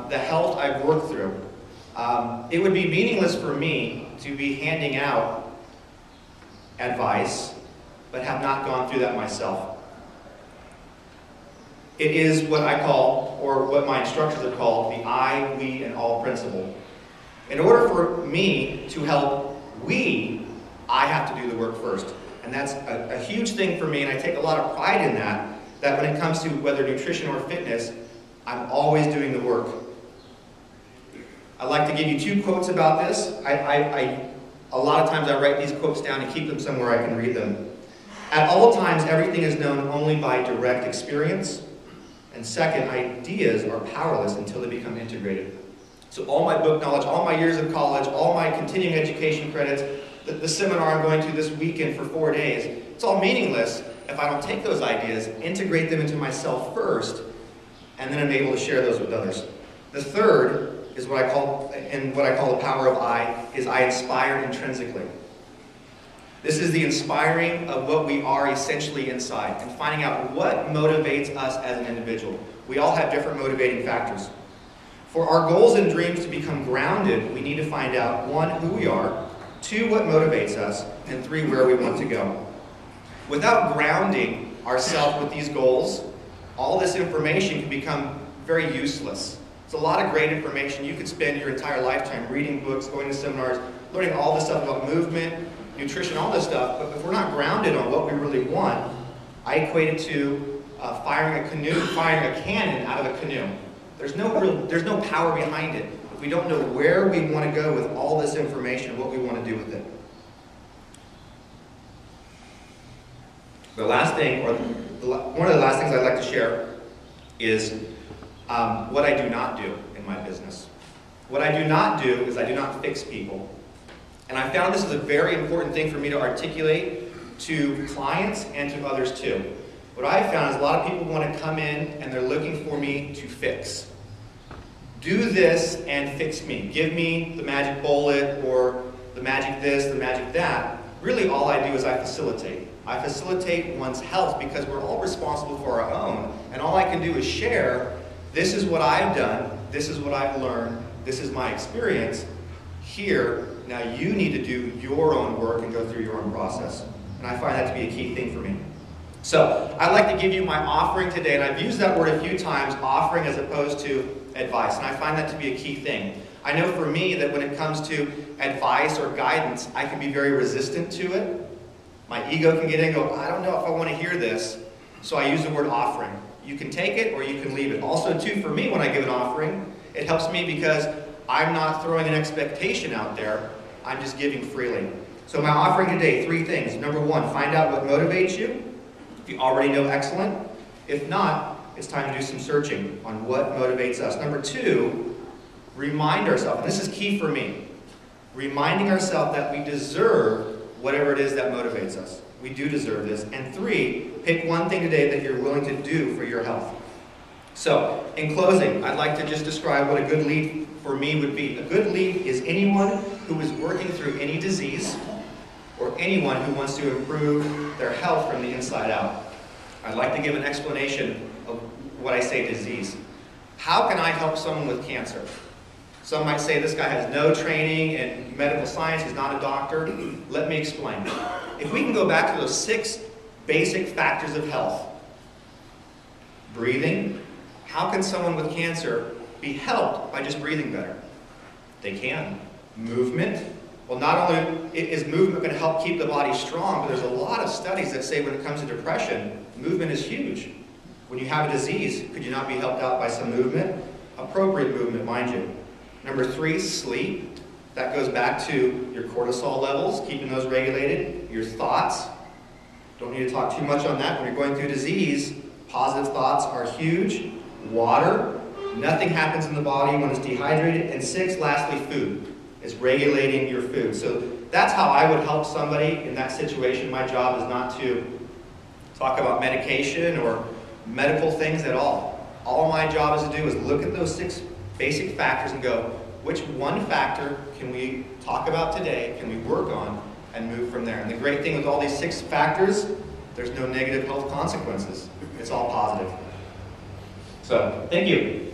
The health I've worked through. It would be meaningless for me to be handing out advice, but have not gone through that myself. It is what I call, or what my instructors have called, the I, we, and all principle. In order for me to help we, I have to do the work first. And that's a huge thing for me, and I take a lot of pride in that when it comes to whether nutrition or fitness, I'm always doing the work. I'd like to give you 2 quotes about this. A lot of times I write these quotes down and keep them somewhere I can read them. At all times, everything is known only by direct experience. And second, ideas are powerless until they become integrated. So all my book knowledge, all my years of college, all my continuing education credits, the seminar I'm going to this weekend for 4 days, it's all meaningless if I don't take those ideas, integrate them into myself first, and then I'm able to share those with others. The third is what I call the power of I, is I inspire intrinsically. This is the inspiring of what we are essentially inside and finding out what motivates us as an individual. We all have different motivating factors. For our goals and dreams to become grounded, we need to find out 1, who we are, 2, what motivates us, and 3, where we want to go. Without grounding ourselves with these goals, all this information can become very useless. It's a lot of great information. You could spend your entire lifetime reading books, going to seminars, learning all this stuff about movement, nutrition, all this stuff, but if we're not grounded on what we really want, I equate it to firing a cannon out of a canoe. There's no power behind it if we don't know where we want to go with all this information, what we want to do with it. The last thing, or one of the last things I'd like to share is what I do not do in my business. What I do not do is I do not fix people. And I found this is a very important thing for me to articulate to clients and to others too. What I found is a lot of people want to come in and they're looking for me to fix. Do this and fix me. Give me the magic bullet or the magic this, the magic that. Really all I do is I facilitate. I facilitate one's health because we're all responsible for our own. And all I can do is share, this is what I've done, this is what I've learned, this is my experience. Here, now you need to do your own work and go through your own process. And I find that to be a key thing for me. So, I'd like to give you my offering today, and I've used that word a few times, offering as opposed to advice, and I find that to be a key thing. I know for me that when it comes to advice or guidance, I can be very resistant to it. My ego can get in and go, I don't know if I want to hear this, so I use the word offering. You can take it or you can leave it. Also, too, for me, when I give an offering, it helps me because I'm not throwing an expectation out there, I'm just giving freely. So my offering today, 3 things. Number 1, find out what motivates you. If you already know, excellent. If not, it's time to do some searching on what motivates us. Number 2, remind ourselves, and this is key for me, reminding ourselves that we deserve whatever it is that motivates us. We do deserve this. And 3, pick one thing today that you're willing to do for your health. So, in closing, I'd like to just describe what a good lead for me would be. A good lead is anyone who is working through any disease or anyone who wants to improve their health from the inside out. I'd like to give an explanation of what I say disease. How can I help someone with cancer? Some might say this guy has no training in medical science, he's not a doctor. Let me explain. If we can go back to those 6 basic factors of health. Breathing. How can someone with cancer be helped by just breathing better? They can. Movement. Well, not only is movement going to help keep the body strong, but there's a lot of studies that say when it comes to depression, movement is huge. When you have a disease, could you not be helped out by some movement? Appropriate movement, mind you. Number 3, sleep. That goes back to your cortisol levels, keeping those regulated. Your thoughts. Don't need to talk too much on that. When you're going through disease, positive thoughts are huge. Water. Nothing happens in the body when it's dehydrated. And 6, lastly, food. It's regulating your food. So that's how I would help somebody in that situation. My job is not to talk about medication or medical things at all. All my job is to do is look at those 6 basic factors and go, which one factor can we talk about today, can we work on, and move from there. And the great thing with all these 6 factors, there's no negative health consequences. It's all positive. So, thank you.